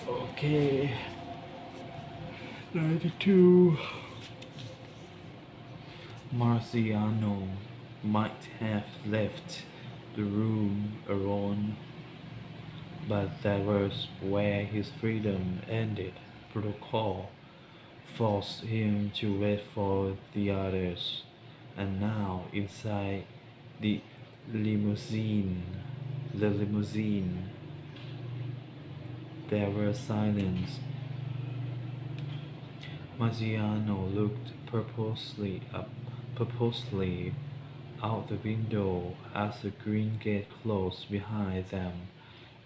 Okay, 92. Marciano might have left the room alone, but that was where his freedom ended. Protocol forced him to wait for the others, and now inside the limousine, the limousine, there was silence. Marciano looked purposely out the window as the green gate closed behind them,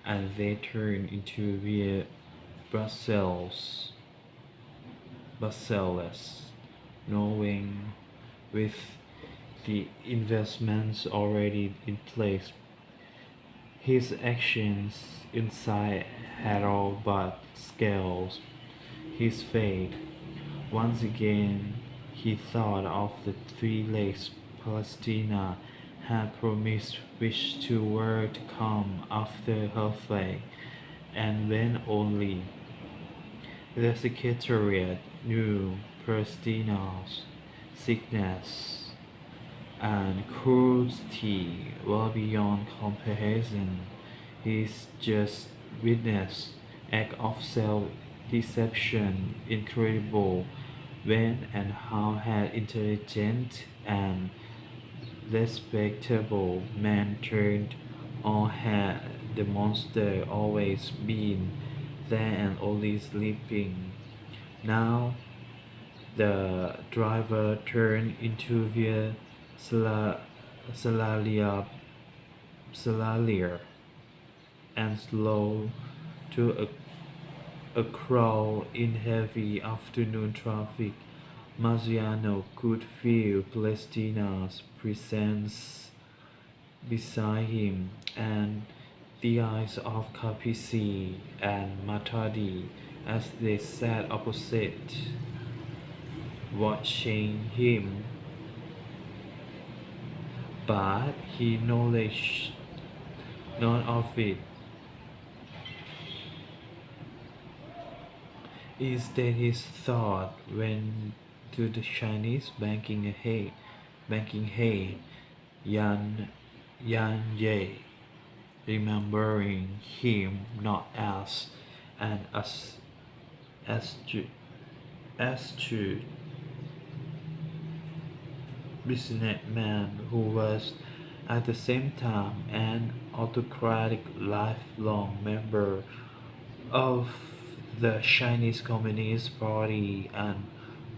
and they turned into Via Brussels, Brussels, knowing with the investments already in place, his actions inside had all but scales his fate. Once again he thought of the 3 lakes Palestina had promised, which 2 were to come after her fate, and when only the Secretariat knew Palestina's sickness and cruelty were beyond comparison. His just witnessed act of self-deception incredible. When and how had intelligent and respectable man turned, or had the monster always been there and only sleeping? Now the driver turned into Via Salalia, Salalia and slowed to a crawl in heavy afternoon traffic. Marciano could feel Palestina's presence beside him, and the eyes of Capisi and Matadi as they sat opposite, watching him, but he acknowledged none of it. Instead, his thought went to the Chinese banking head Yan Ye, remembering him not as an astute, astute businessman who was at the same time an autocratic lifelong member of the Chinese Communist Party and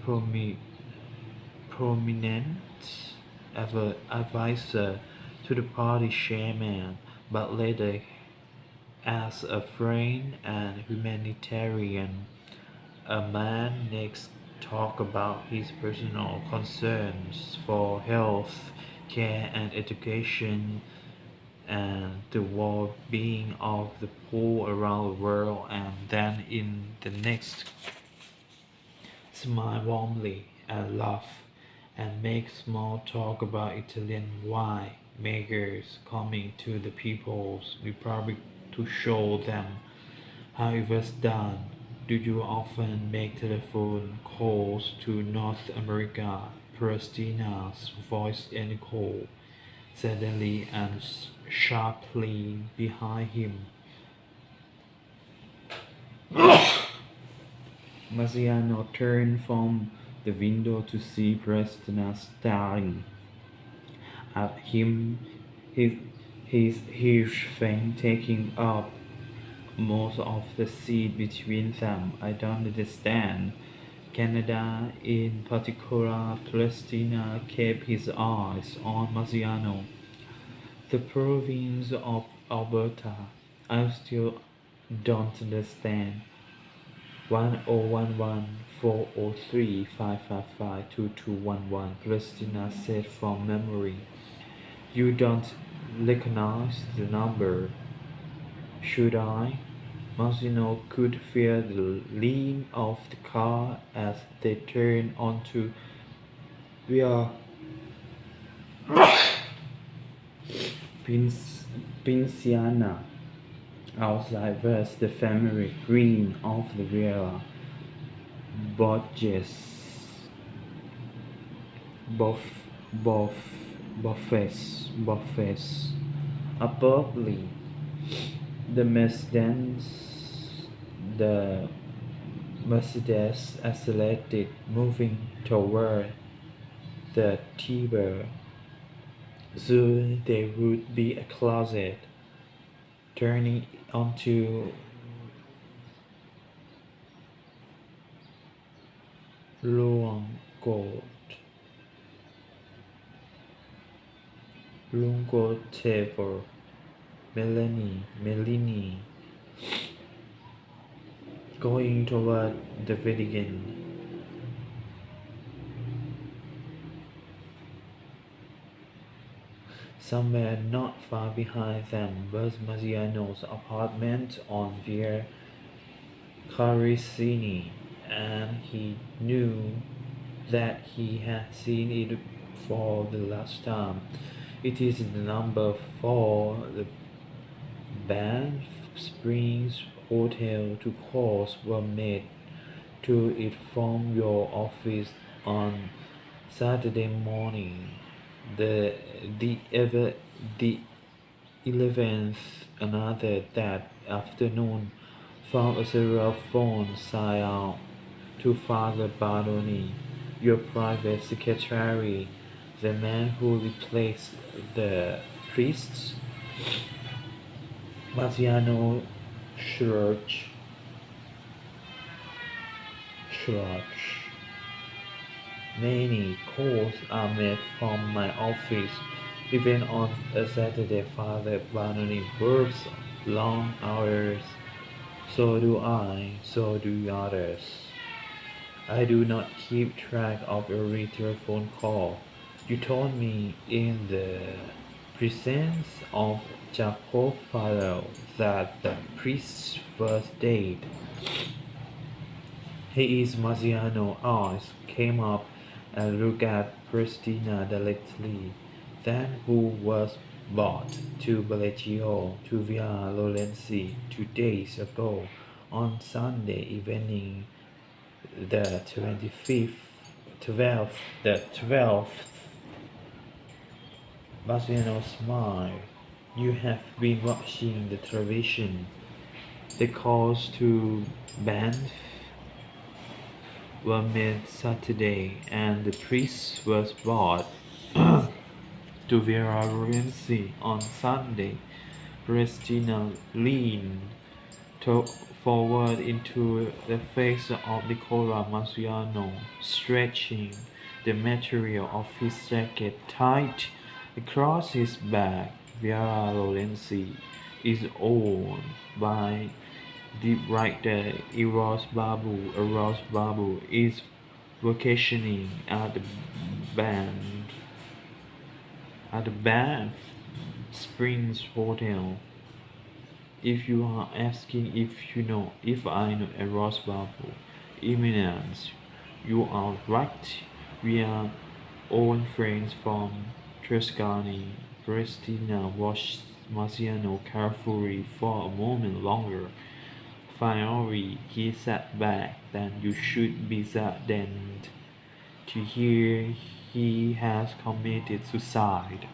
promi- prominent advisor to the party chairman, but later as a friend and humanitarian. A man next talked about his personal concerns for health care and education and the well-being of the poor around the world, and then in the next smile warmly and laugh and make small talk about Italian wine makers coming to the People's Republic to show them how it was done. Do you often make telephone calls to North America? Palestina's voice echoed suddenly and sharply behind him. Marciano turned from the window to see Pristina staring at him, his, his huge frame taking up most of the seat between them. I don't understand. Canada, in particular Palestina, kept his eyes on Marciano. The province of Alberta. I still don't understand. 1011-403-555-2211, Palestina said from memory. You don't recognize the number. Should I? Marciano could feel the lean of the car as they turned onto Via Pinciana. Outside was the family green of the Villa Borghese, Boff, Boff, Boffes. Abruptly, the the Mercedes accelerated, moving toward the Tiber. Soon there would be a closet, turning onto Luangold, Lungotever, Melanie, going toward the Vatican. Somewhere not far behind them was Maziano's apartment on Via Carissini, and he knew that he had seen it for the last time. It is the number for the Banff Springs Hotel. Two calls were made to it from your office on Saturday morning. The the 11th, another that afternoon, from a serial phone sign out to Father Baroni, your private secretary, the man who replaced the priests. Marciano Church, Church. Many calls are made from my office. Even on a Saturday, Father Barney works long hours. So do I, so do others. I do not keep track of every telephone call. You told me in the presence of Jacopo that the priest's first date, he is Marciano, eyes came up and looked at Christina directly. Then who was brought to Bellagio to Via Lorenzi 2 days ago on Sunday evening, the 25th, 12th. Marciano smiled. You have been watching the television. The calls to Banff were made Saturday, and the priest was brought to Vera Lorenzi on Sunday. Christina leaned forward into the face of Nicola Marciano, stretching the material of his jacket tight across his back. Vera Lorenzi is owned by the writer Eros Babu. Eros Babu is vacationing at the band at the Banff Springs Hotel. If you are asking if I know Eros Babu, Eminence, you are right. We are old friends from Tuscany. Christina watched Marciano carefully for a moment longer. Finally, he sat back. Then you should be saddened to hear he has committed suicide.